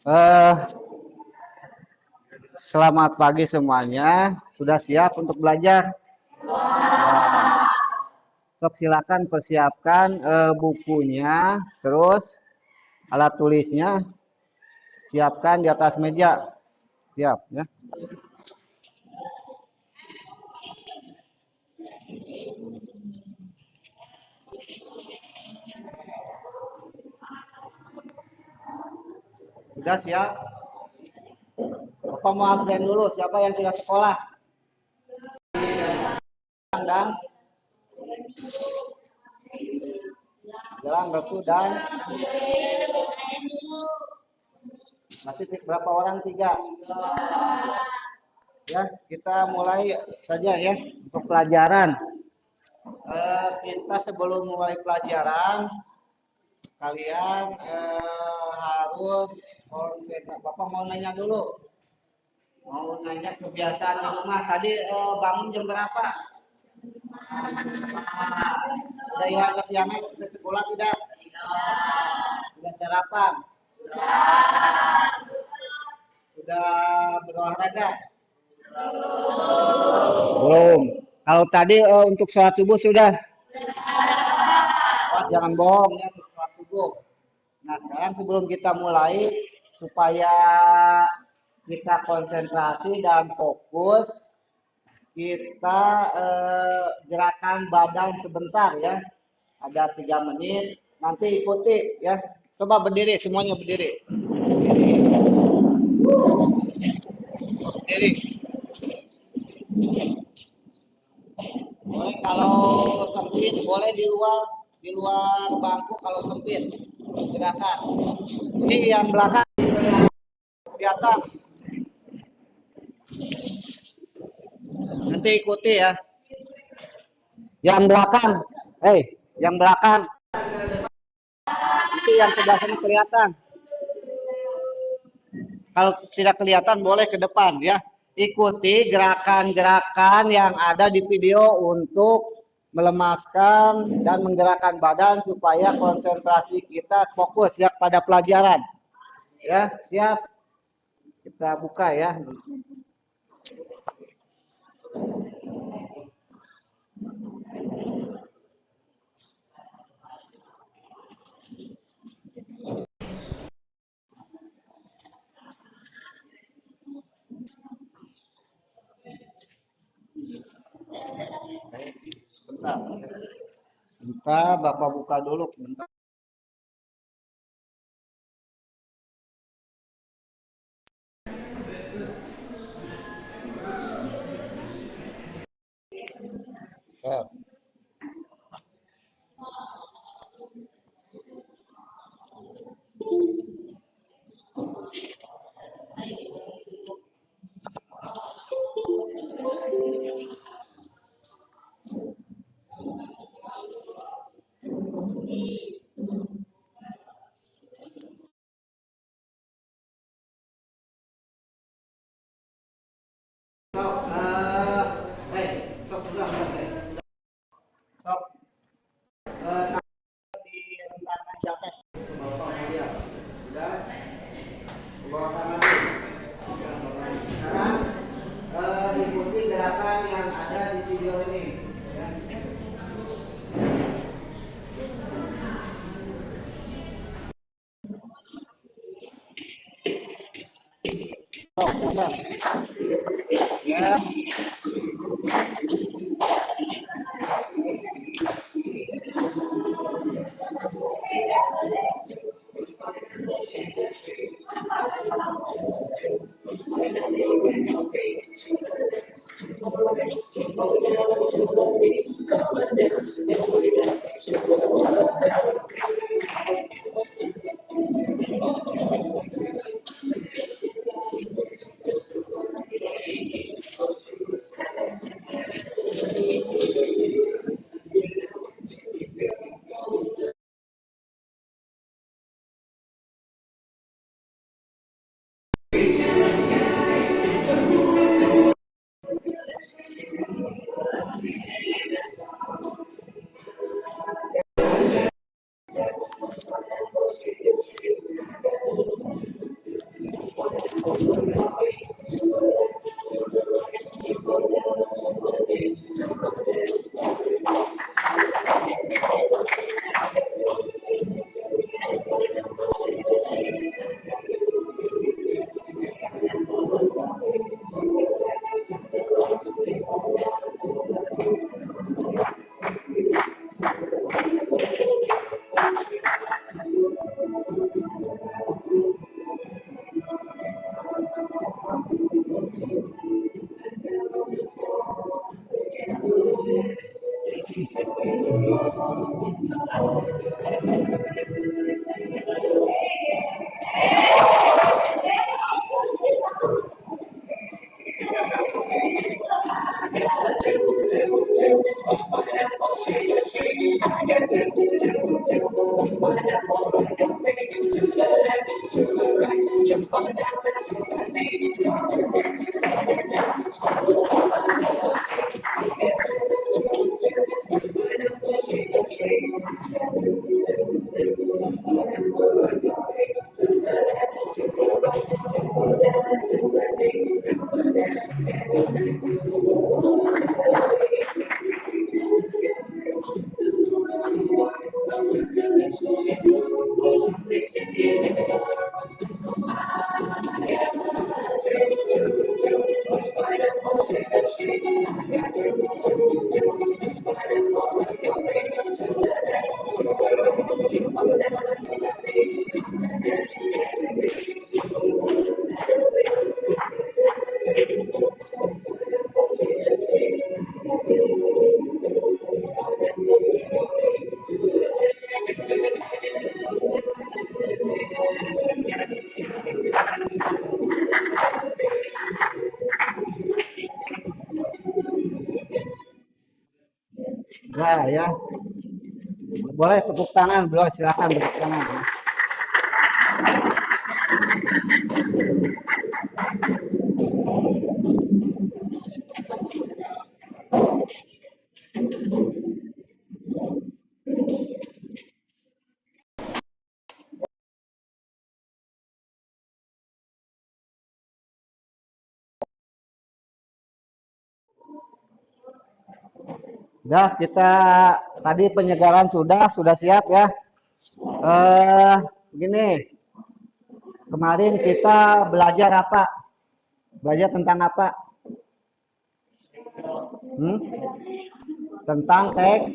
Eh, Selamat pagi semuanya. Sudah siap untuk belajar? Sok silakan persiapkan bukunya, terus alat tulisnya siapkan di atas meja. Siap ya. Sudah siap? Bapak mau absen dulu. Siapa yang tidak sekolah? Dan Jelang, Beku, dan masih berapa orang? 3. Ya, kita mulai saja ya untuk pelajaran. Kita sebelum mulai pelajaran, kalian harus konsentrasi. Bapak mau nanya dulu. Mau nanya kebiasaan di rumah. Tadi bangun jam berapa? Udah ya kesiangan ke sekolah tidak? Sudah sarapan? Sudah berolahraga? Belum. Kalau tadi untuk sholat subuh sudah? Oh, jangan bohong ya untuk sholat subuh. Nah, sekarang sebelum kita mulai, supaya kita konsentrasi dan fokus, kita gerakan badan sebentar ya. Ada 3 menit. Nanti ikuti ya. Coba berdiri, semuanya berdiri. Berdiri. Boleh kalau sempit, boleh di luar bangku kalau sempit. Gerakan. Ini yang belakang di atas. Nanti ikuti ya. Yang belakang. Yang belakang. Itu yang sebelah sini kelihatan. Kalau tidak kelihatan boleh ke depan ya. Ikuti gerakan-gerakan yang ada di video untuk melemaskan dan menggerakkan badan supaya konsentrasi kita fokus ya pada pelajaran. Ya, siap. Kita buka ya. Bentar. Bentar, Bapak buka dulu. Bentar. Ya. Stop, sudah, stop. Di rentakan siapa? Bapak lihat. Sudah. Bawa kanan dulu. Sekarang ikuti gerakan yang ada di video ini. Ya. Oh, bentar. Ya. Nah, ya. Boleh tepuk tangan, bro. Silakan tepuk tangan. Udah, kita tadi penyegaran sudah siap ya. Begini, kemarin kita belajar apa? Belajar tentang apa? Tentang teks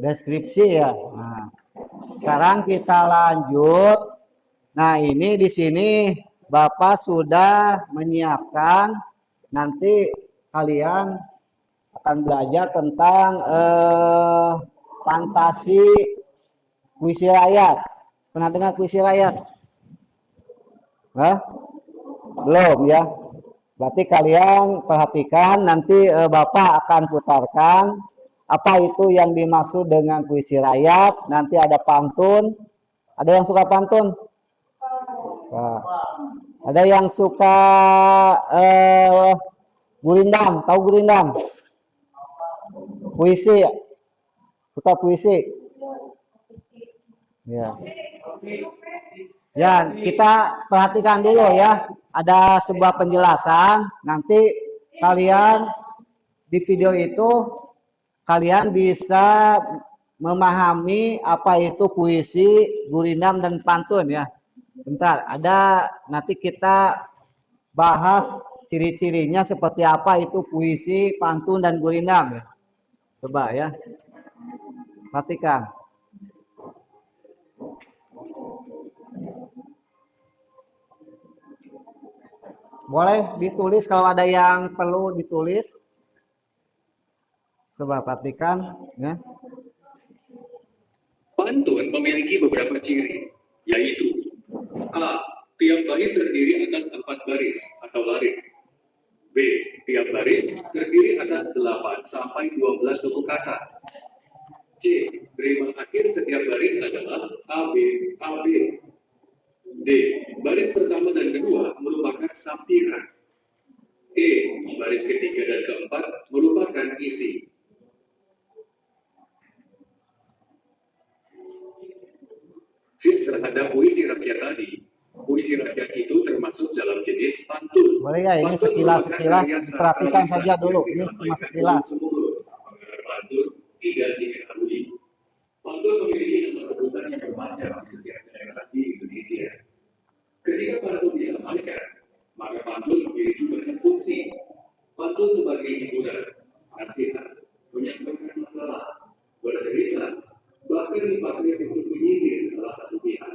deskripsi ya. Nah, sekarang kita lanjut. Nah, ini di sini Bapak sudah menyiapkan, nanti kalian akan belajar tentang fantasi puisi rakyat. Pernah dengar puisi rakyat? Hah? Belum ya. Berarti kalian perhatikan, nanti Bapak akan putarkan apa itu yang dimaksud dengan puisi rakyat. Nanti ada pantun. Ada yang suka pantun? Nah, ada yang suka gurindam, tahu gurindam? Puisi ya? Suka puisi? Ya. Ya, kita perhatikan dulu ya. Ada sebuah penjelasan. Nanti kalian di video itu kalian bisa memahami apa itu puisi, gurindam dan pantun ya. Bentar, ada nanti kita bahas ciri-cirinya seperti apa itu puisi, pantun dan gurindam ya. Coba ya. Perhatikan. Boleh ditulis kalau ada yang perlu ditulis. Coba perhatikan ya. Pantun memiliki beberapa ciri, yaitu A. Tiap bait terdiri atas 4 baris atau larik. B. Tiap baris terdiri atas 8 sampai 12 suku kata. C. Rima akhir setiap baris adalah AB, AB. D. Baris pertama dan kedua merupakan sampiran. E. Baris ketiga dan keempat merupakan isi. Terhadap puisi rakyat tadi, puisi rakyat itu termasuk dalam jenis pantun. Boleh ya, ini sekilas perhatikan saja dulu. Ini cuma sekilas. Pantun tidak diketahui. macam di setiap daerah di Indonesia. Ketika pantun disampaikan, maka pantun memiliki banyak fungsi. Pantun sebagai hiburan, nasihat, menyampaikan masalah, bercerita, bahkan dipakai untuk menyindir salah satu pihak.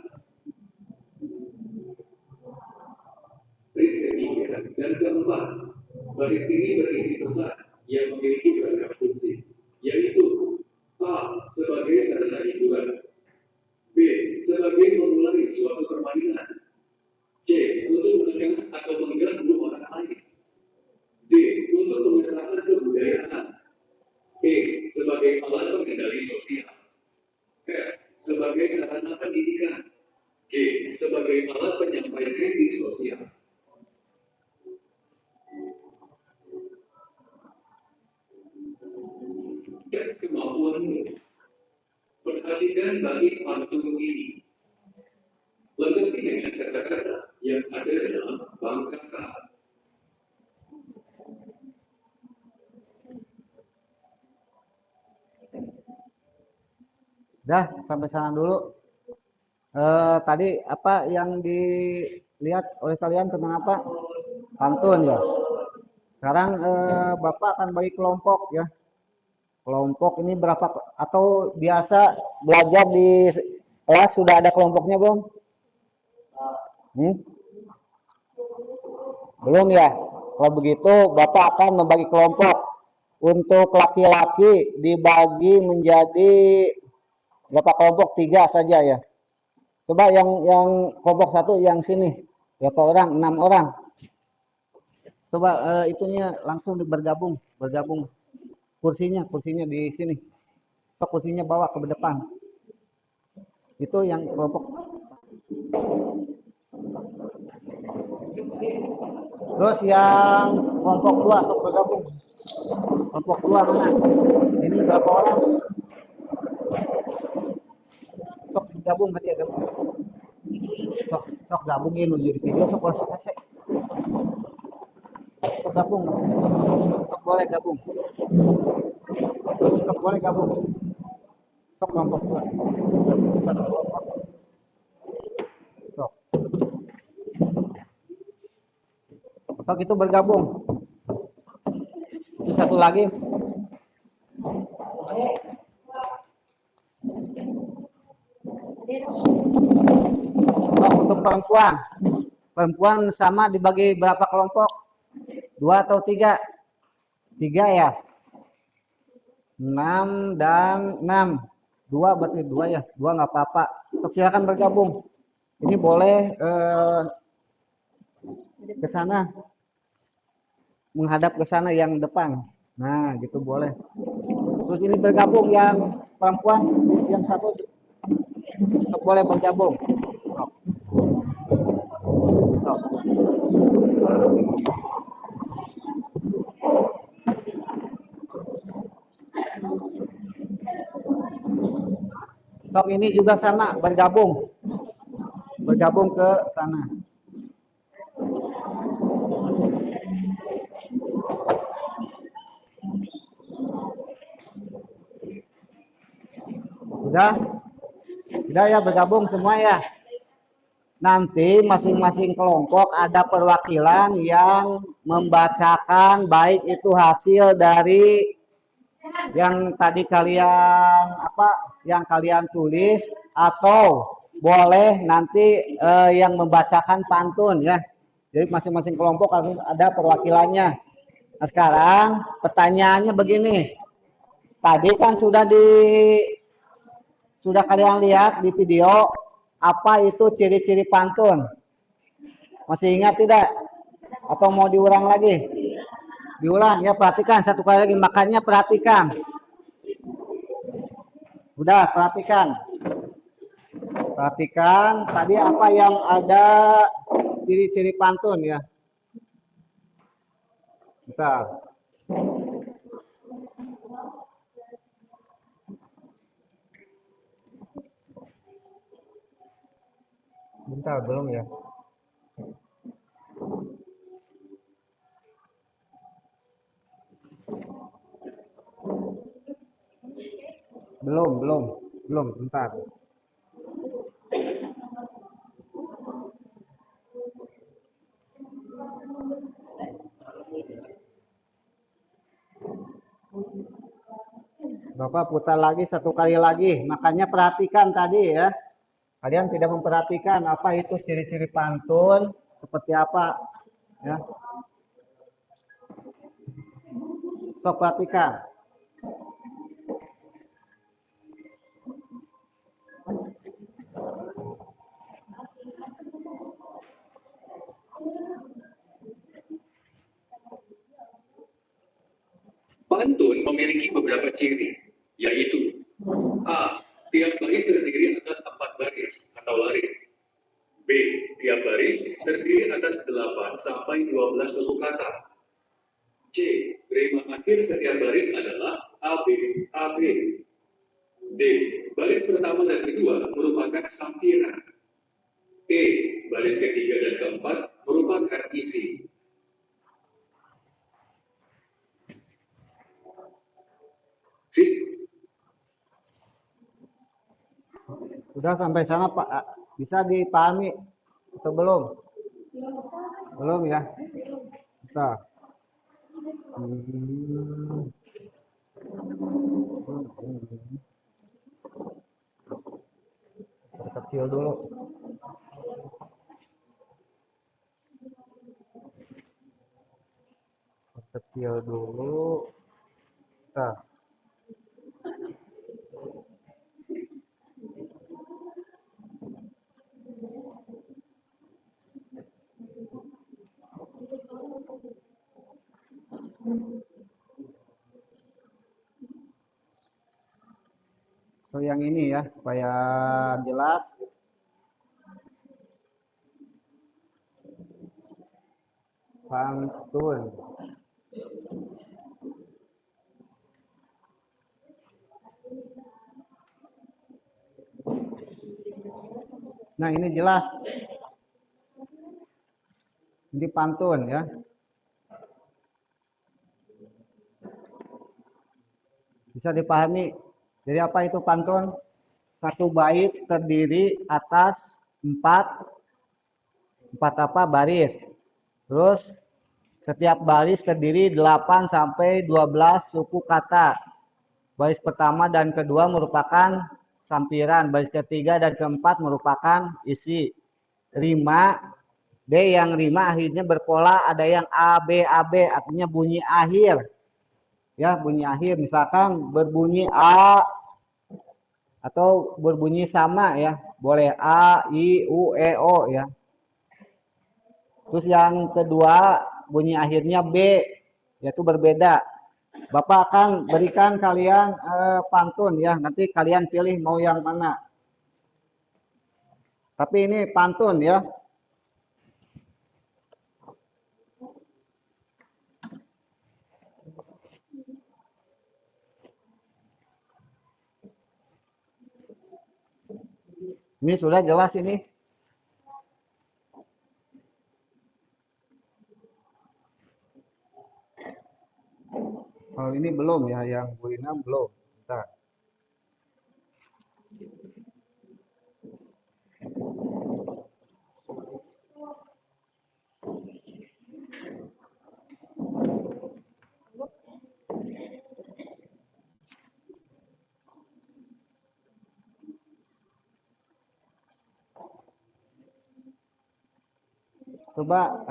Baris ketiga dan keempat, baris ini berisi pesan yang memiliki beragam fungsi, yaitu A. Sebagai sarana hiburan, B. Sebagai memulai suatu permainan, C. Untuk menekan atau mengganggu orang lain, D. Untuk mengesahkan kebudayaan, E. Sebagai alat pengendali sosial, F. Sebagai sarana pendidikan, G. Sebagai alat penyampaian kritik sosial. Dan kemampuanmu. Perhatikan bagi pantun ini. Lengkapi dengan kata-kata yang ada dalam bank kata. Dah, sampai sana dulu. Tadi apa yang dilihat oleh kalian tentang apa? Pantun ya. Sekarang Bapak akan bagi kelompok ya. Kelompok ini berapa atau biasa belajar di kelas sudah ada kelompoknya belum? Hmm? Belum ya? Kalau begitu Bapak akan membagi kelompok. Untuk laki-laki dibagi menjadi berapa kelompok? 3 saja ya. Coba yang kelompok 1 yang sini. Berapa orang? 6 orang. Coba itunya langsung bergabung. Kursinya di sini. Atau kursinya bawa ke depan. Itu yang kelompok. Terus yang kelompok 2 sok bergabung. Kelompok 2 mana? Ini berapa orang? Sok gabung berarti ya gabung. Sok gabungin uji video sok kasih. Sok gabung. Sok boleh gabung. Sok boleh gabung. Sok kelompok 2. Satu kelompok. Sok. Sok itu bergabung. Itu satu lagi. Oh, untuk perempuan sama dibagi berapa kelompok? 2 atau 3? 3 ya. 6 dan 6. 2 berarti 2 ya. 2 nggak apa-apa. Silakan bergabung. Ini boleh ke sana. Menghadap ke sana yang depan. Nah, gitu boleh. Terus ini bergabung yang perempuan yang satu boleh bergabung. Sok ini juga sama bergabung ke sana. Udah ya bergabung semua ya. Nanti masing-masing kelompok ada perwakilan yang membacakan baik itu hasil dari yang tadi yang kalian tulis atau boleh nanti yang membacakan pantun ya. Jadi masing-masing kelompok harus ada perwakilannya. Nah, sekarang pertanyaannya begini. Tadi kan sudah kalian lihat di video apa itu ciri-ciri pantun. Masih ingat tidak? Atau mau diulang lagi? Diulang ya, perhatikan satu kali lagi, makanya perhatikan. Udah, perhatikan. Perhatikan tadi apa yang ada ciri-ciri pantun ya. Bentar. Bentar, belum ya. Belum, bentar. Bapak putar lagi satu kali lagi. Makanya perhatikan tadi ya. Kalian tidak memperhatikan apa itu ciri-ciri pantun, seperti apa ya. Sok perhatikan. Pantun memiliki beberapa ciri, yaitu A. Tiap bait terdiri atas 4 baris atau larin. B. Tiap baris terdiri atas 8 sampai 12 suku kata. C. Rima akhir setiap baris adalah AB, AB. D. Baris pertama dan kedua merupakan sampiran. E. Baris ketiga dan keempat merupakan isi. Sip. Sudah sampai sana Pak, bisa dipahami atau belum? Belum ya? Bisa. Kecil dulu. Kecil dulu. Nah. So yang ini ya supaya jelas. Pantun. Nah ini jelas. Ini pantun ya. Bisa dipahami. Jadi apa itu pantun? Satu bait terdiri atas empat apa baris. Terus setiap baris terdiri 8 sampai 12 suku kata. Baris pertama dan kedua merupakan sampiran, baris ketiga dan keempat merupakan isi. Rima, D yang rima akhirnya berpola, ada yang A, B, artinya bunyi akhir. Ya, bunyi akhir, misalkan berbunyi A atau berbunyi sama ya, boleh A, I, U, E, O ya. Terus yang kedua bunyi akhirnya B, yaitu berbeda. Bapak akan berikan kalian pantun ya, nanti kalian pilih mau yang mana. Tapi ini pantun ya. Ini sudah jelas ini. Kalau ini belum ya, yang Bu Ina belum. Bentar. Coba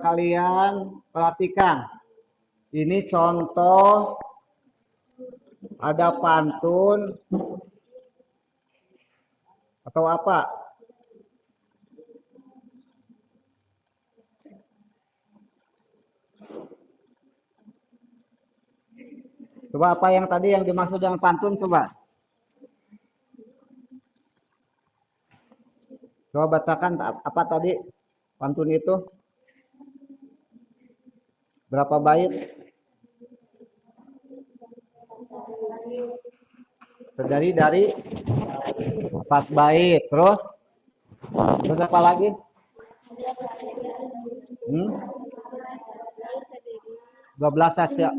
kalian perhatikan. Ini contoh ada pantun atau apa? Coba apa yang tadi yang dimaksud dengan pantun coba? Coba bacakan apa tadi pantun itu? Berapa bait? Terdiri dari 4 bait. Terus apa lagi? 12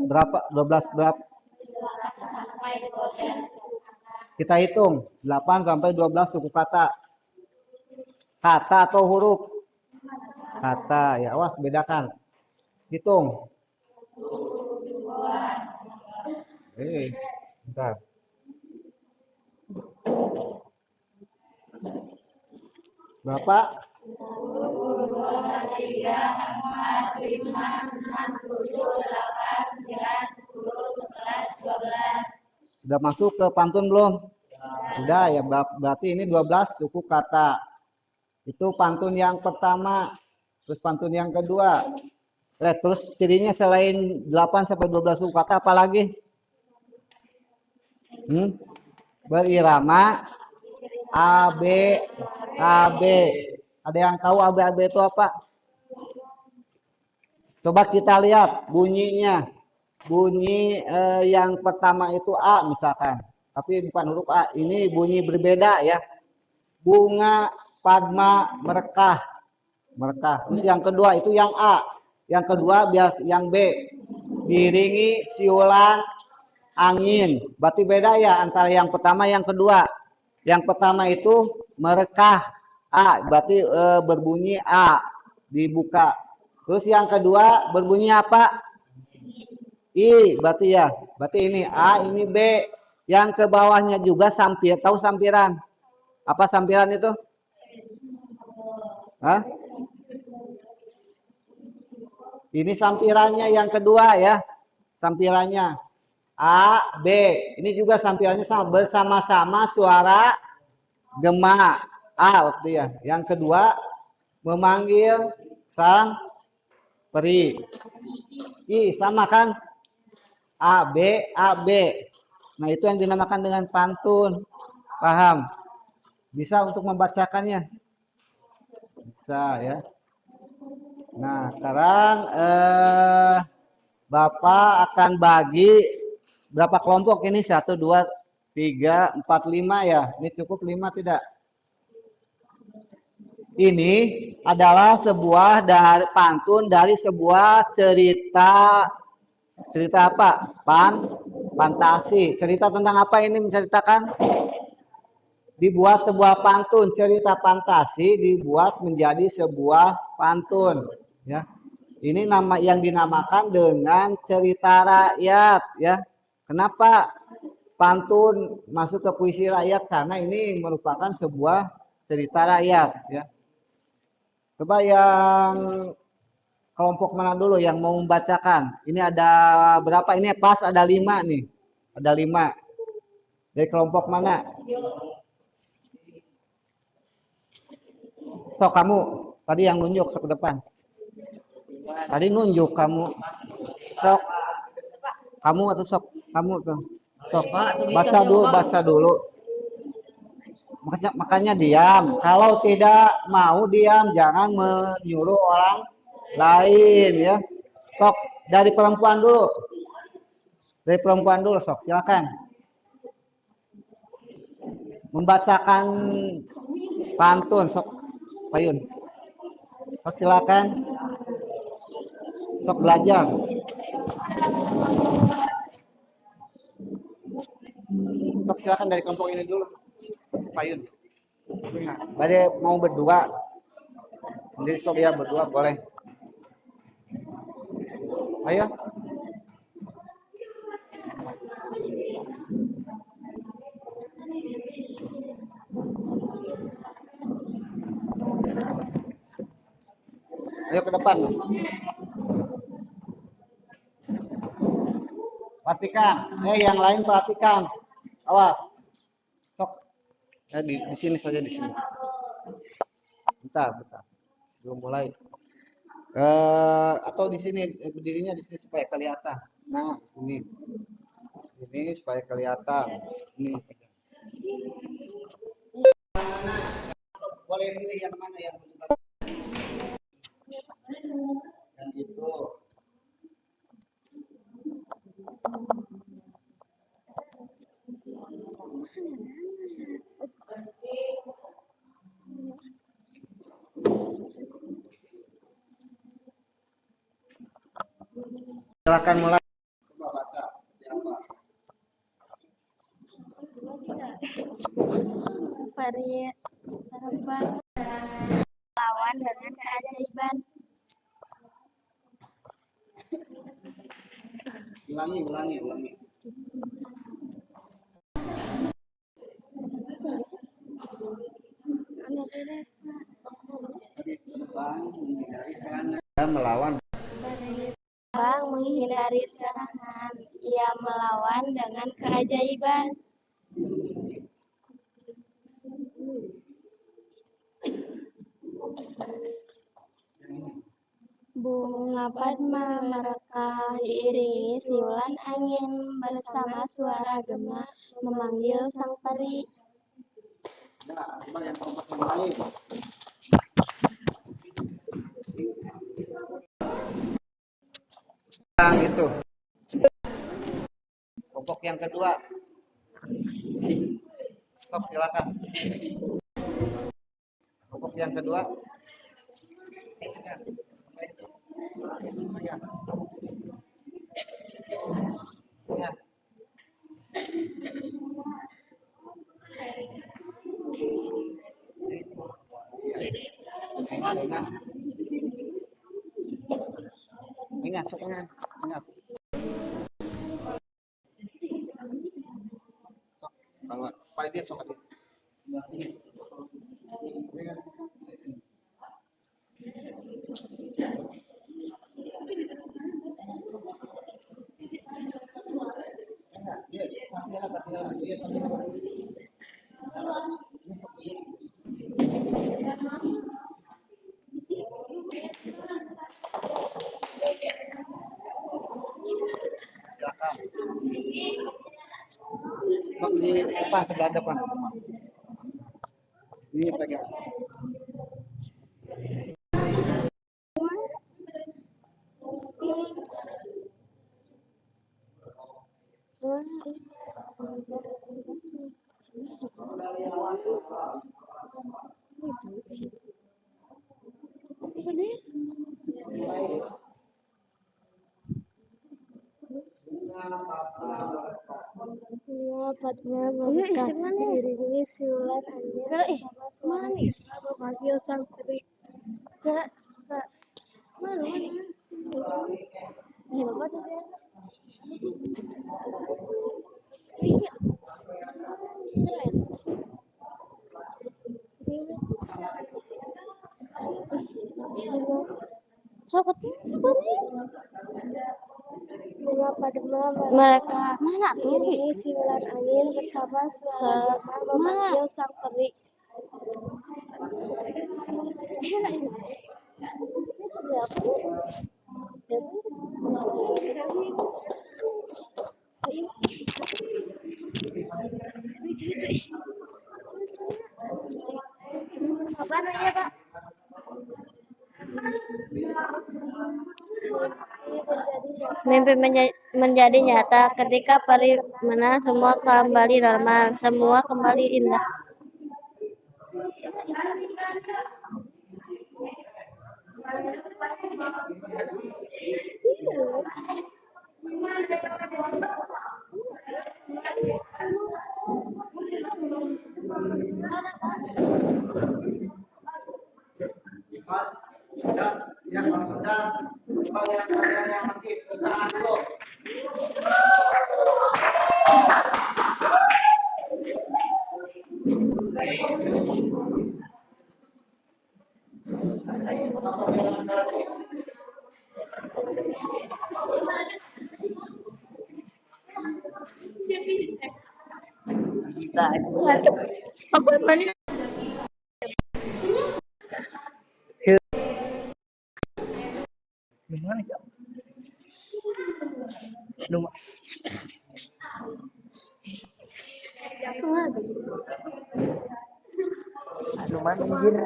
berapa? 12 berapa? Kita hitung 8 sampai 12 suku kata. Kata atau huruf? Kata. Ya, awas bedakan. Hitung. Bentar. Berapa? 12. Sudah masuk ke pantun belum? Sudah ya, berarti ini 12 suku kata. Itu pantun yang pertama. Terus pantun yang kedua. Terus cirinya selain 8 sampai 12 suku kata apa lagi? Berirama AB AB. Ada yang tahu AB AB itu apa? Coba kita lihat bunyinya. Bunyi yang pertama itu A misalkan. Tapi bukan huruf A. Ini bunyi berbeda ya. Bunga padma merekah. Merekah. Terus yang kedua itu yang A. Yang kedua yang B. Diringi siulan angin. Berarti beda ya antara yang pertama yang kedua. Yang pertama itu merekah A. Berarti berbunyi A. Dibuka. Terus yang kedua berbunyi apa? I. Berarti ya. Berarti ini A, ini B. Yang ke bawahnya juga sampir. Tahu sampiran? Apa sampiran itu? Hah? Ini sampirannya yang kedua ya. Sampirannya A, B. Ini juga sampirannya sama, bersama-sama suara gema. A waktu ya. Yang kedua memanggil sang peri. I sama kan? A, B, A, B. Nah itu yang dinamakan dengan pantun. Paham? Bisa untuk membacakannya? Bisa ya. Nah sekarang Bapak akan bagi berapa kelompok ini? 1, 2, 3, 4, 5 ya. Ini cukup 5 tidak? Ini adalah sebuah pantun dari sebuah cerita. Cerita apa? Fantasi. Cerita tentang apa ini menceritakan? Dibuat sebuah pantun. Cerita fantasi dibuat menjadi sebuah pantun. Ya. Ini nama yang dinamakan dengan cerita rakyat. Ya. Kenapa pantun masuk ke puisi rakyat? Karena ini merupakan sebuah cerita rakyat. Ya. Coba yang kelompok mana dulu yang mau membacakan? Ini ada berapa? Ini pas ada 5 nih. Ada 5. Dari kelompok mana? Sok kamu. Tadi yang nunjuk sok ke depan. Tadi nunjuk kamu. Sok. Kamu atau sok? Kamu tuh. Sok. Baca dulu. Makanya diam. Kalau tidak mau diam, jangan menyuruh orang lain ya. Sok dari perempuan dulu. Dari perempuan dulu sok, silakan. Membacakan pantun sok Payun. Sok silakan. Sok belajar. Sok silakan dari kelompok ini dulu. Payun. Bade mau berdua. Sendiri sok ya berdua boleh. Ayo. Ayo ke depan. Perhatikan. Yang lain perhatikan. Awas. Sok. Di sini saja di sini. Bentar. Belum mulai. Atau di sini berdirinya di sini supaya kelihatan. Nah, ini supaya kelihatan. Ini. Boleh pilih yang mana yang yang itu. Silakan mulai. Coba baca. Siapa? Harapan lawan dengan keajaiban. Ulangi. Terbang menghindari serangan. Melawan. Terbang menghindari serangan. Ia melawan dengan keajaiban. Bunga Padma merekah diiringi siulan angin bersama suara gema memanggil sang peri. Nah, coba yang kelompok yang lain. Yang itu. Kelompok yang kedua. Stop, silakan. Kelompok yang kedua. Ya. Ya. Ingat, ingat. Kalau Pak dia sok aja. Silakan. Sok di depan sebelah depan. Ini pegang. Bunga Padma merekah diiringi siulan angin bersama suara gema memanggil sang peri. Mana? Bapak tuh ya. Iya. Bunga Padma merekah diiringi siulan angin bersama suara gema memanggil sang peri. Apa namanya, Pak? Mimpi menjadi nyata ketika peri menang, semua kembali normal, semua kembali indah. Yang sudah, yang masih usaha dulu. Apa mana? Gimana ya? Lumah. Lumah izin.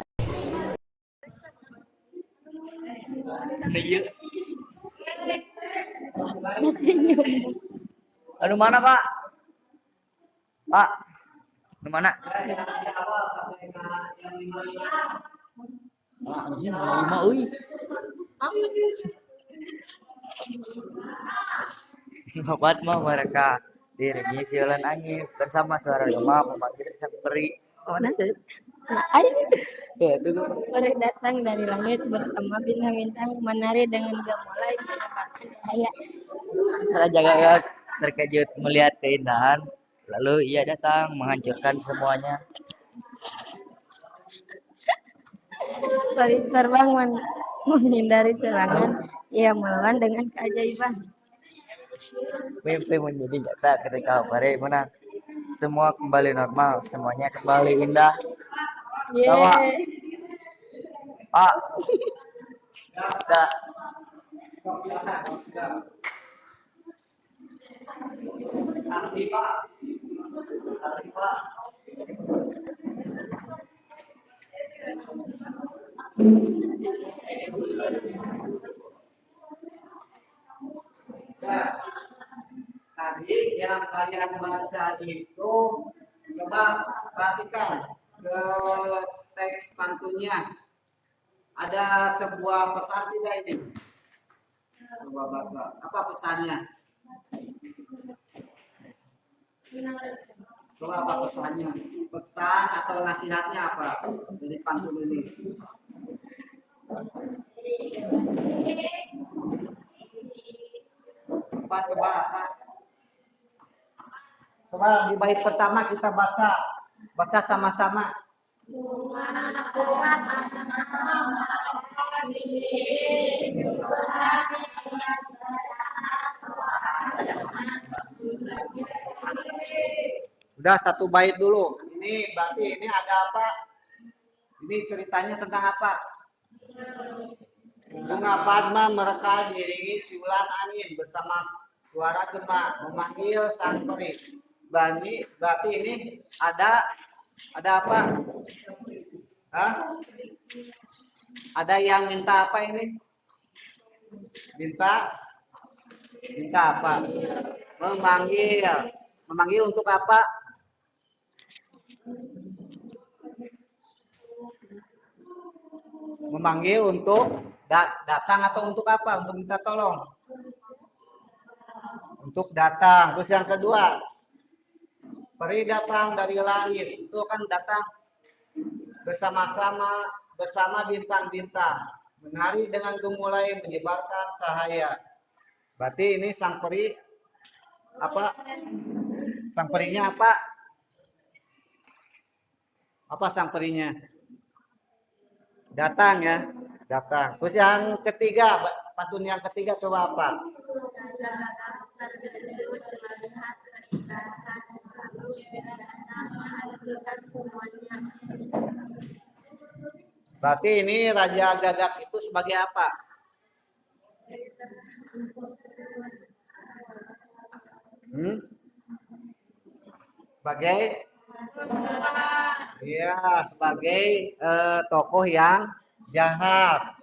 Iya. Aduh mana Pak? Pak, di mana? Anjing, 5 euy. Sobat mah mereka diiringi siulan angin bersama suara gema memanggil sang peri. Oh, nasi. Ayo. Ya, itu Peri datang dari langit bersama bintang-bintang menari dengan gemulai menyebarkan cahaya. Raja Gagak terkejut melihat keindahan, lalu ia datang menghancurkan semuanya. terbang menghindari serangan. Ia melawan dengan keajaiban. Mimpi menjadi nyata ketika Pari menang. Semua kembali normal, semuanya kembali indah. Bawa, Yeay. Pak. Dah. Nah, tadi yang kalian baca itu coba perhatikan ke teks pantunnya. Ada sebuah pesan tidak ini? Coba baca. Apa pesannya? Coba apa pesannya? Pesan atau nasihatnya apa dari pantun ini? Coba apa? Coba di bait pertama kita baca sama-sama. Sudah satu bait dulu. Ini berarti ini ada apa? Ini ceritanya tentang apa? Bunga Padma mereka diiringi siulan angin bersama suara gema memanggil sang peri. Berarti ini ada apa? Hah? Ada yang minta apa ini? Minta apa? Memanggil untuk apa? Memanggil untuk datang atau untuk apa? Untuk minta tolong. Untuk datang. Terus yang kedua, peri datang dari langit. Itu kan datang bersama bintang-bintang. Menari dengan gemulai menyebarkan cahaya. Berarti ini sang peri apa? Sang perinya apa? Apa sang perinya? Datang ya, datang. Terus yang ketiga, pantun yang ketiga coba apa? Berarti ini Raja Gagak itu sebagai apa? Sebagai ya, sebagai tokoh yang jahat.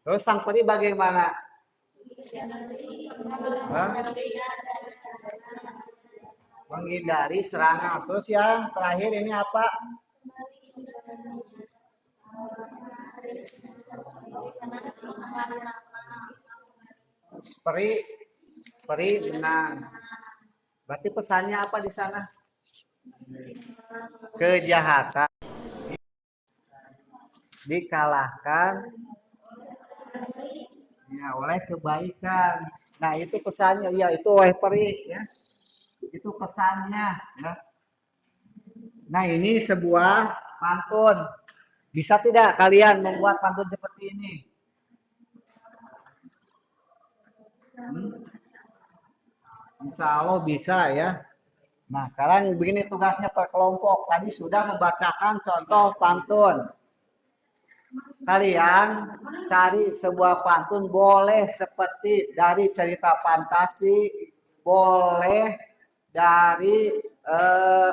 Terus sang peri bagaimana? Menghindari serangan. Terus yang terakhir ini apa? Peri menang. Berarti pesannya apa di sana? Kejahatan dikalahkan ya oleh kebaikan. Nah, itu pesannya. Ya, itu oleh peri ya. Itu pesannya ya. Nah, ini sebuah pantun. Bisa tidak kalian membuat pantun seperti ini? Insya Allah bisa ya. Nah, sekarang begini tugasnya per kelompok. Tadi sudah membacakan contoh pantun. Kalian cari sebuah pantun, boleh seperti dari cerita fantasi, boleh dari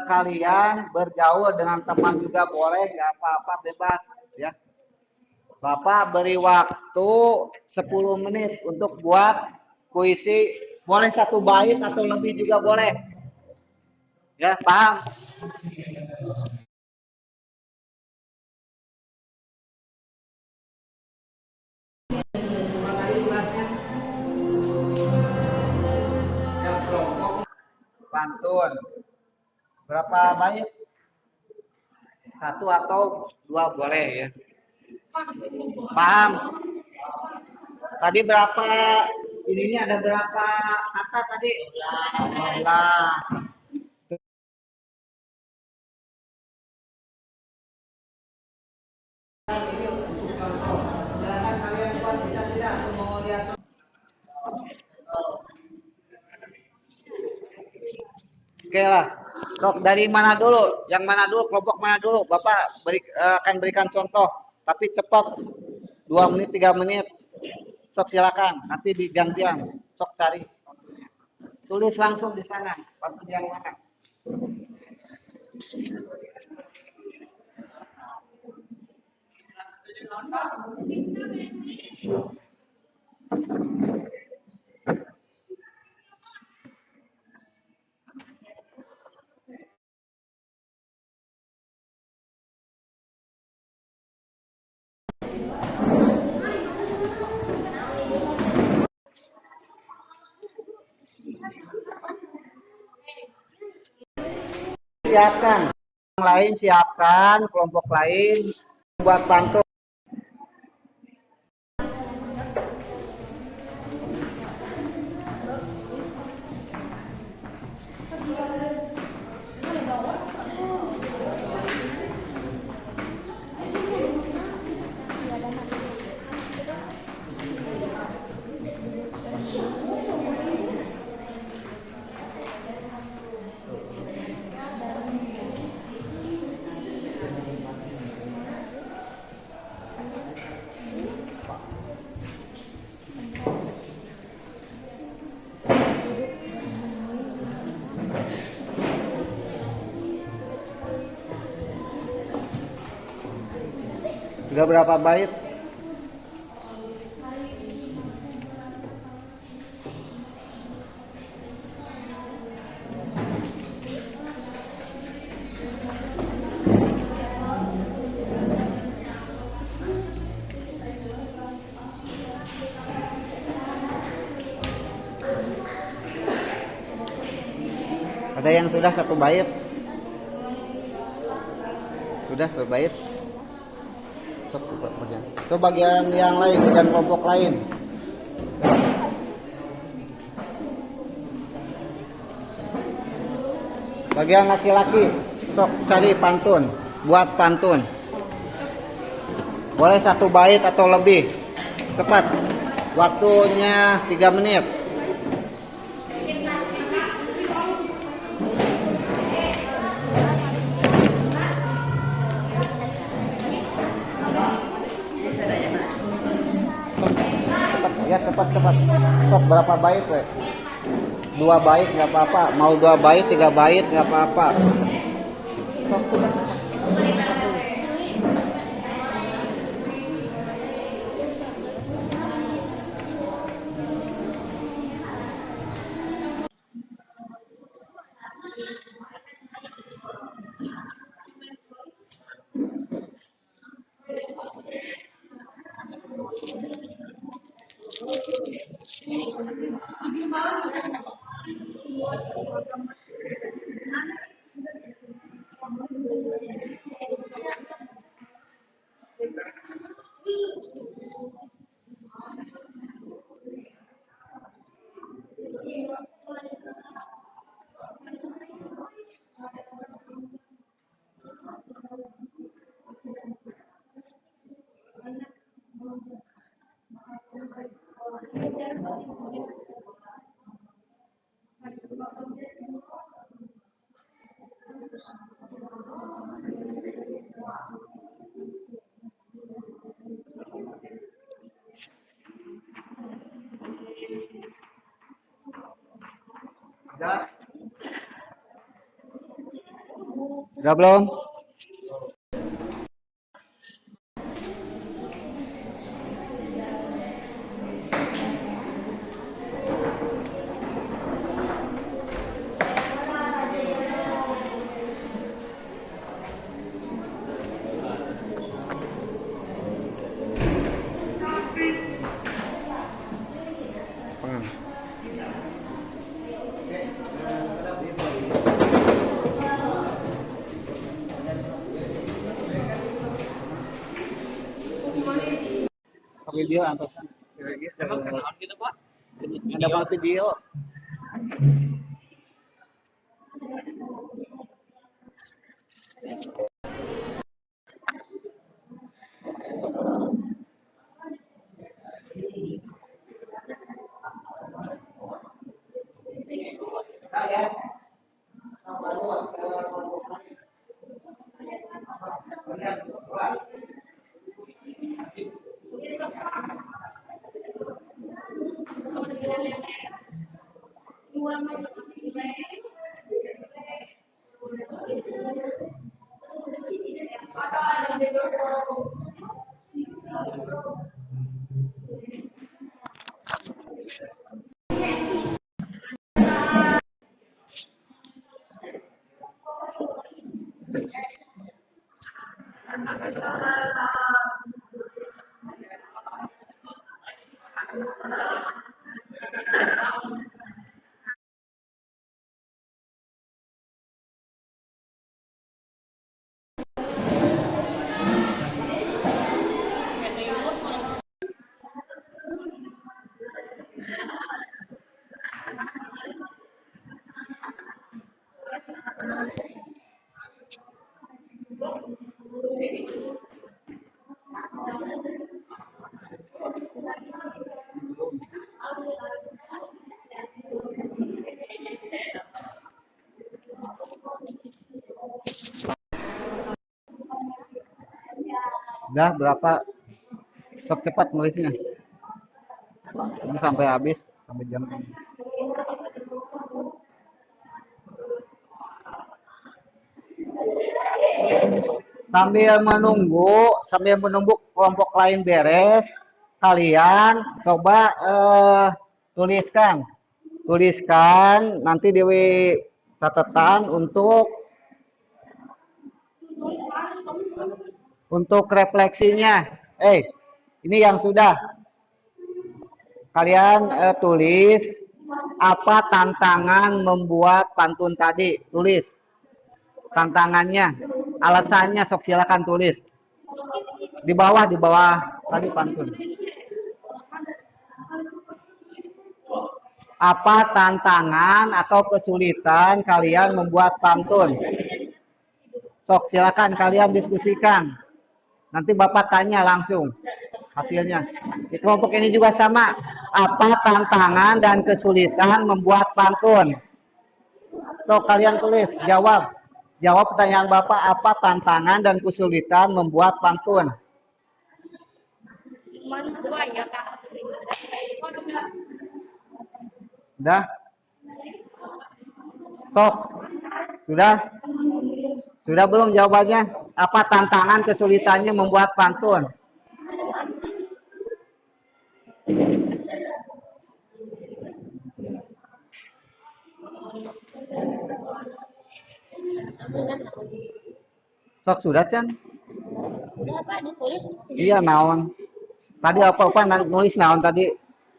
kalian bergaul dengan teman juga boleh, nggak apa-apa, bebas ya. Bapak beri waktu 10 menit untuk buat puisi, boleh satu bait atau lebih juga boleh. Ya, paham? Yang kelompok pantun. Berapa bait? Satu atau dua boleh ya. Paham? Tadi berapa? Ini ada berapa kata tadi? 15. Ini Oke lah. Sok dari mana dulu? Yang mana dulu? Kelompok mana dulu? Bapak akan berikan contoh, tapi cepat. 2 menit, 3 menit. Sok silakan. Nanti digantian. Sok cari. Tulis langsung di sana. Pantun yang mana? Siapkan. Yang lain siapkan. Kelompok lain buat pantun. Sudah berapa bait? Ada yang sudah 1 bait? Sudah 1 bait? Coba bagian yang lain, bagian kelompok lain. Bagian laki-laki, sok cari pantun, buat pantun. Boleh 1 bait atau lebih. Cepat. Waktunya 3 menit. Ya cepat. Sok berapa bait we? 2 bait nggak apa-apa. Mau 2 bait, 3 bait nggak apa-apa. Sok cepat. Udah belum? Video atau ada bang video. Udah berapa? Sok cepat nulisnya. Ini sampai habis, sampai jam. Sambil menunggu kelompok lain beres, kalian coba tuliskan nanti di catatan untuk refleksinya. Ini yang sudah kalian tulis apa tantangan membuat pantun tadi, tulis tantangannya, alasannya, sok silakan tulis di bawah tadi pantun. Apa tantangan atau kesulitan kalian membuat pantun? Sok silakan kalian diskusikan. Nanti Bapak tanya langsung hasilnya. Di kelompok ini juga sama. Apa tantangan dan kesulitan membuat pantun? Sok kalian tulis, jawab. Jawab pertanyaan Bapak, apa tantangan dan kesulitan membuat pantun? Udah? Sok. Sudah? Sudah belum jawabannya? Apa tantangan kesulitannya membuat pantun? Sok sudah, Chan? Udah Pak, ditulis. Iya, naon. Tadi apa nulis naon tadi?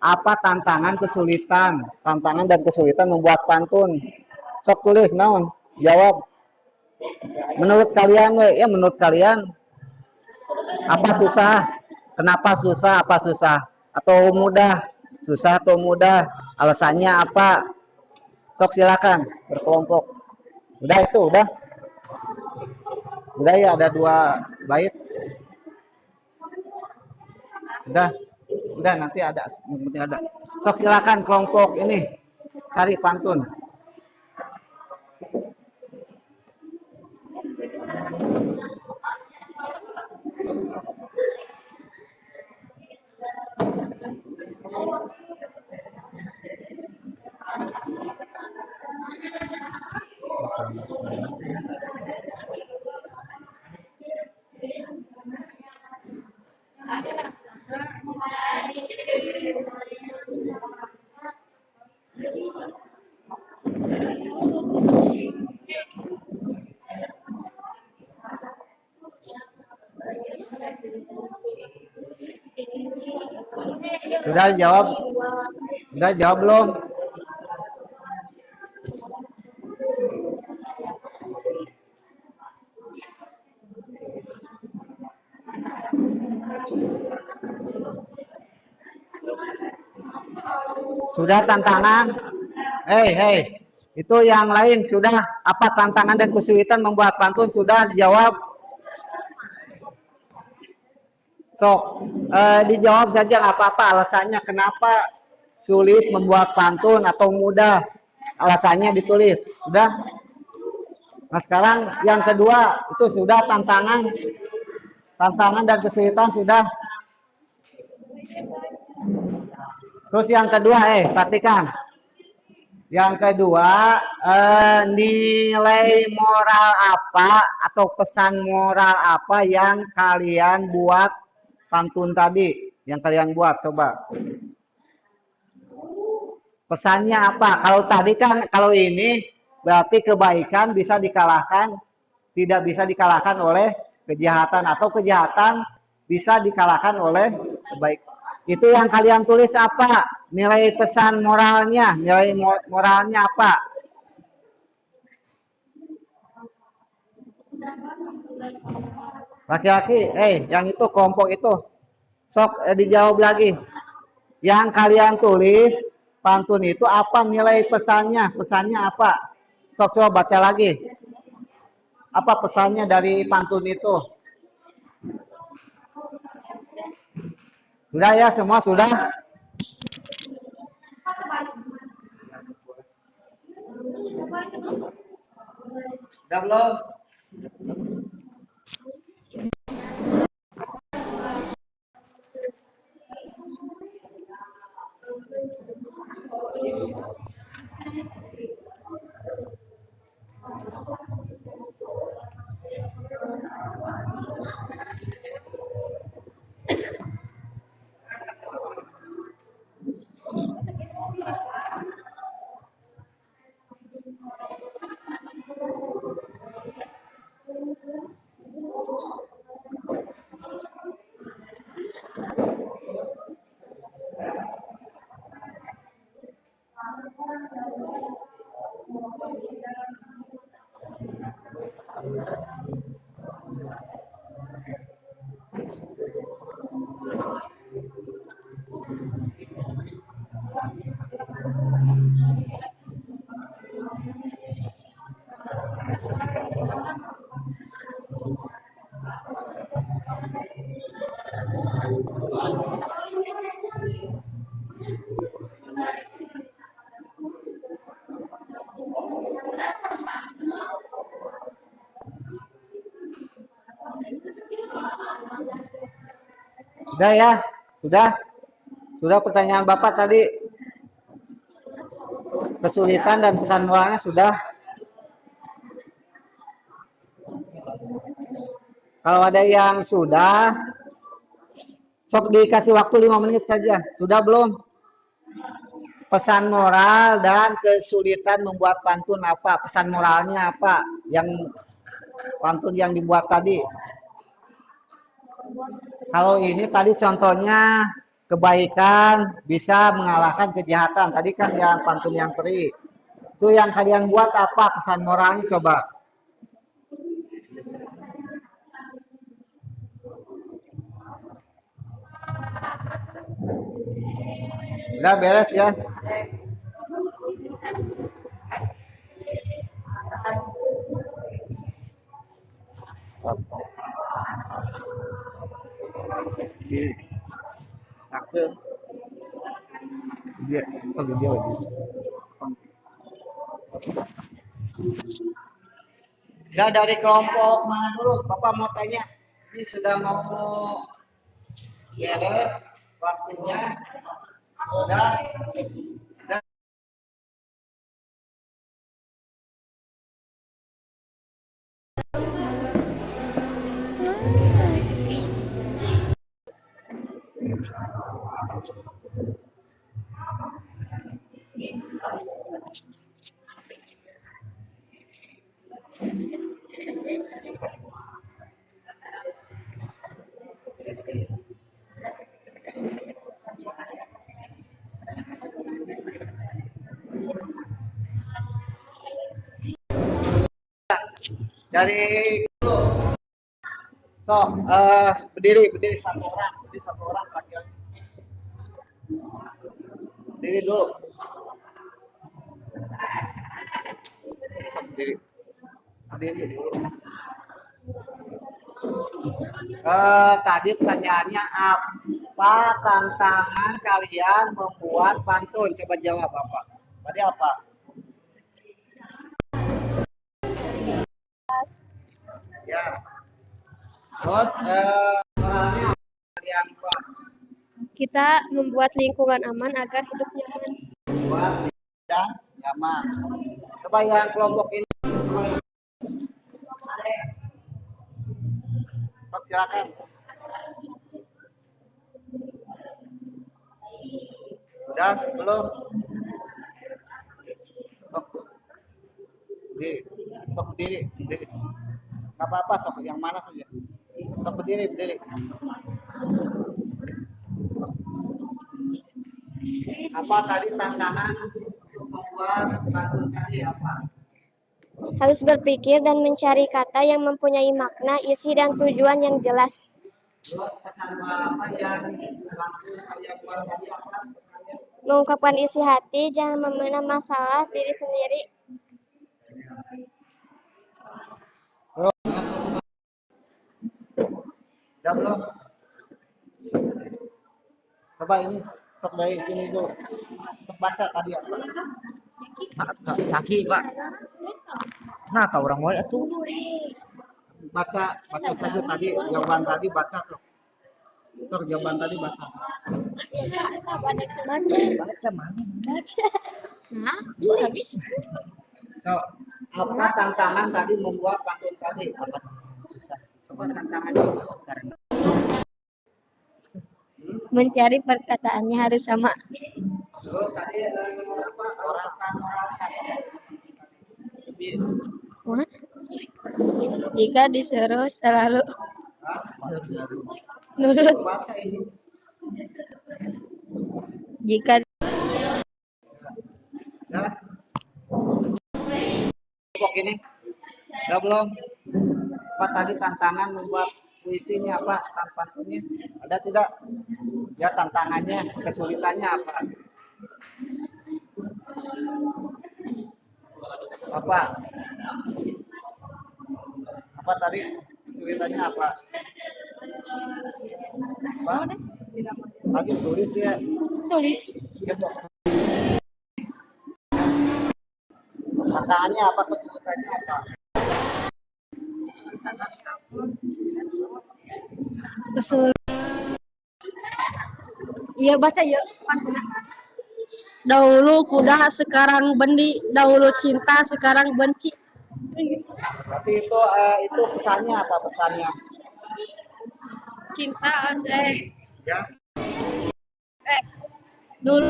Apa tantangan dan kesulitan membuat pantun? Sok tulis naon? Jawab. Menurut kalian, menurut kalian apa susah? Kenapa susah? Apa susah? Atau mudah? Susah atau mudah? Alasannya apa? Sok silakan berkelompok. Udah itu, udah. Udah ya, ada 2 bait. Udah nanti ada, yang penting ada. Sok silakan kelompok ini cari pantun. Sudah jawab? Sudah jawab belum? Sudah tantangan? Hei, itu yang lain sudah. Apa tantangan dan kesulitan membuat pantun? Sudah dijawab? So, dijawab saja nggak apa-apa alasannya kenapa sulit membuat pantun atau mudah. Alasannya ditulis. Sudah? Nah sekarang yang kedua itu sudah tantangan Tantangan dan kesulitan sudah. Terus yang kedua, perhatikan. Yang kedua, nilai moral apa atau pesan moral apa yang kalian buat pantun tadi? Yang kalian buat, coba. Pesannya apa? Kalau tadi kan, kalau ini berarti kebaikan bisa dikalahkan, tidak bisa dikalahkan oleh kejahatan, atau kejahatan bisa dikalahkan oleh kebaikan. Itu yang kalian tulis apa? Nilai pesan moralnya, nilai moralnya apa? Laki-laki, yang itu kelompok itu, sok dijawab lagi. Yang kalian tulis pantun itu apa nilai pesannya? Pesannya apa? Sok coba baca lagi. Apa pesannya dari pantun itu? Sudah ya, semua sudah? Sudah belum? Sudah ya? Sudah? Sudah pertanyaan Bapak tadi? Kesulitan dan pesan moralnya sudah? Kalau ada yang sudah, sok dikasih waktu 5 menit saja. Sudah belum? Pesan moral dan kesulitan membuat pantun apa? Pesan moralnya apa? Yang pantun yang dibuat tadi. Kalau ini tadi contohnya kebaikan bisa mengalahkan kejahatan. Tadi kan yang pantun yang peri. Itu yang kalian buat apa? Pesan moralnya coba. Udah beres ya? Dia lagi. Ya dari kelompok mana dulu? Bapak mau tanya. Ini sudah mau beres waktunya. Udah. Dari berdiri satu orang laki-laki. Berdiri dulu. Berdiri dulu. Tadi pertanyaannya apa tantangan kalian membuat pantun? Coba jawab Bapak. Tadi apa? Ya. Terus moralnya kalian buat Kita membuat lingkungan aman agar hidup nyaman. buat dan nyaman. Coba yang kelompok ini, coba yang silakan. Udah belum? Sok berdiri, sok berdiri, berdiri. Gak apa-apa, sok yang mana saja. Sok berdiri, berdiri. Apa tadi tantangan untuk membuat pantun tadi apa? Harus berpikir dan mencari kata yang mempunyai makna, isi, dan tujuan yang jelas. Terus pesan apa yang langsung kalian buat tadi apa? Mengungkapkan isi hati, jangan memendam masalah diri sendiri. Udah belum? Coba ini sok dari sini dulu. Sok baca tadi apa? Kaki pak. Nah kau orang wae tuh. Baca saja tadi jawaban tadi baca sok. Sok jawaban tadi baca. Baca. Baca mana? Baca. Nah, Sok, apa tantangan tadi membuat pantun tadi? Apa? Susah. Coba tantangannya. Karena mencari perkataannya harus sama. Terus tadi apa? Orasan moral Wah. Jika disuruh selalu nurut. baca ini. Jika Ya. Kelompok ini. Udah belum? Apa tadi tantangan membuat puisinya apa? Pantunnya ada tidak? Ya tantangannya, kesulitannya apa? Apa? Apa tadi? Kesulitannya apa? Apa? Tadi tulis ya. tulis Ya, Sok. Tantangannya apa? Kesulitannya apa? usul. Iya baca yuk. Dahulu kuda, sekarang bendi. Dahulu cinta, sekarang benci. Tapi itu pesannya apa pesannya? Cinta Ya, dulu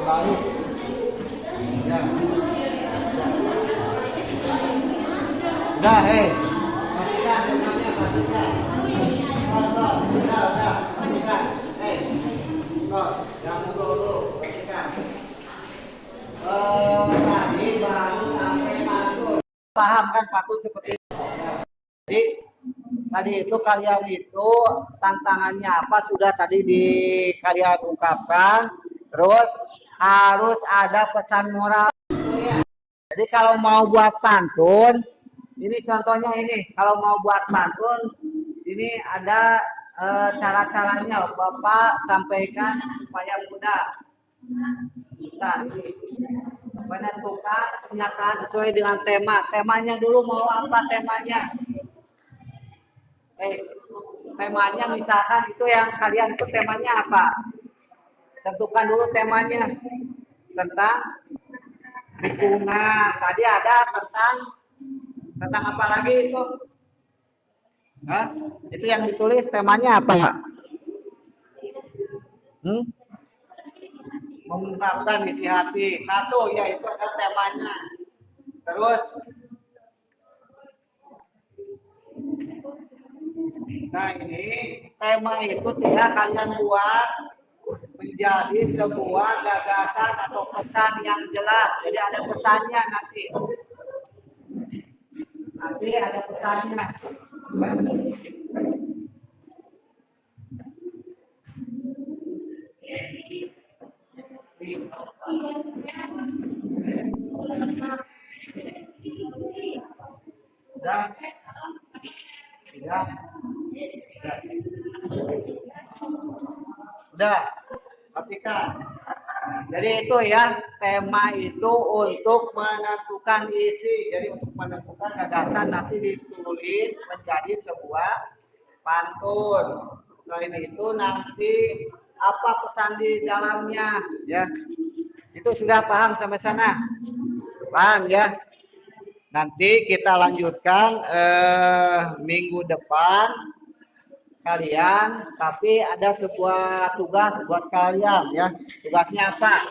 baik. Ya. Udah, pastikan semuanya pastikan. Udah, pastikan. Jangan dulu, pastikan. Tadi baru sampai pantun. Paham kan pantun seperti itu? Jadi tadi itu kalian itu tantangannya apa sudah tadi kalian ungkapkan. Terus harus ada pesan moral. Jadi kalau mau buat pantun, ini contohnya ini. Kalau mau buat pantun, ini ada cara-caranya. Bapak sampaikan supaya mudah. Nah, ini menentukan pernyataan sesuai dengan tema. Temanya dulu mau apa temanya? Temanya misalkan itu yang kalian itu temanya apa? Tentukan dulu temanya tentang lingkungan. Tadi ada tentang apa lagi itu? Hah? Itu yang ditulis temanya apa? Mengungkapkan isi hati. Satu ya itu ada temanya. Terus nah ini tema itu tidak kalian buat menjadi sebuah gagasan atau pesan yang jelas. Jadi ada pesannya nanti. Nanti ada pesannya. Udah? Udah. Perhatikan. Jadi itu ya, tema itu untuk menentukan isi. Jadi untuk menentukan gagasan nanti ditulis menjadi sebuah pantun. Selain itu nanti apa pesan di dalamnya ya. Itu sudah paham sampai sana? Paham ya? Nanti kita lanjutkan minggu depan kalian, tapi ada sebuah tugas buat kalian ya. Tugasnya apa?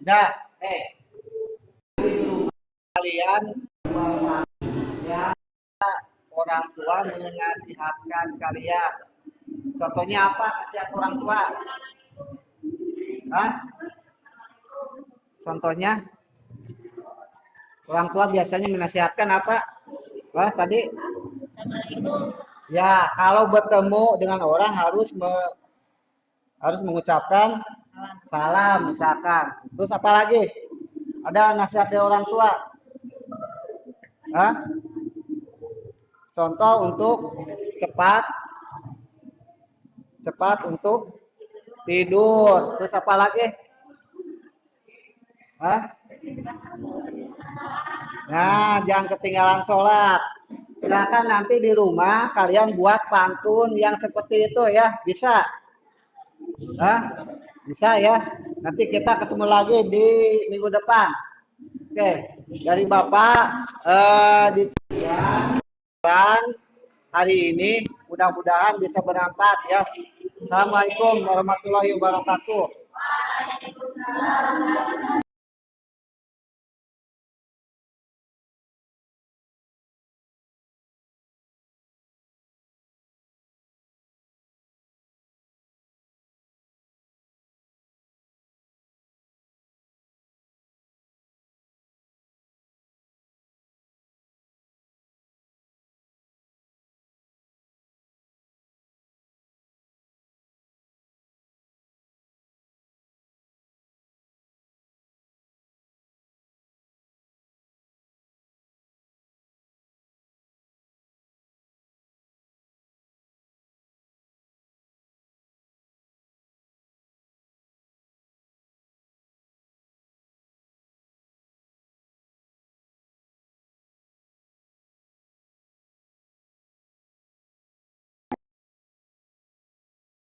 Nah, kalian ya, orang tua menasihatkan kalian. Contohnya apa nasihat orang tua? Hah? Contohnya orang tua biasanya menasihatkan apa? Wah, tadi? Ya, kalau bertemu dengan orang harus mengucapkan salam misalkan. Terus apa lagi? Ada nasihat dari orang tua? Hah? Contoh untuk cepat untuk tidur. Terus apa lagi? Hah? Nah, jangan ketinggalan sholat. Silakan nanti di rumah kalian buat pantun yang seperti itu ya. Bisa? Hah? Bisa ya? Nanti kita ketemu lagi di minggu depan. Oke, dari Bapak di hari ini mudah-mudahan bisa bermanfaat ya. Assalamualaikum warahmatullahi wabarakatuh.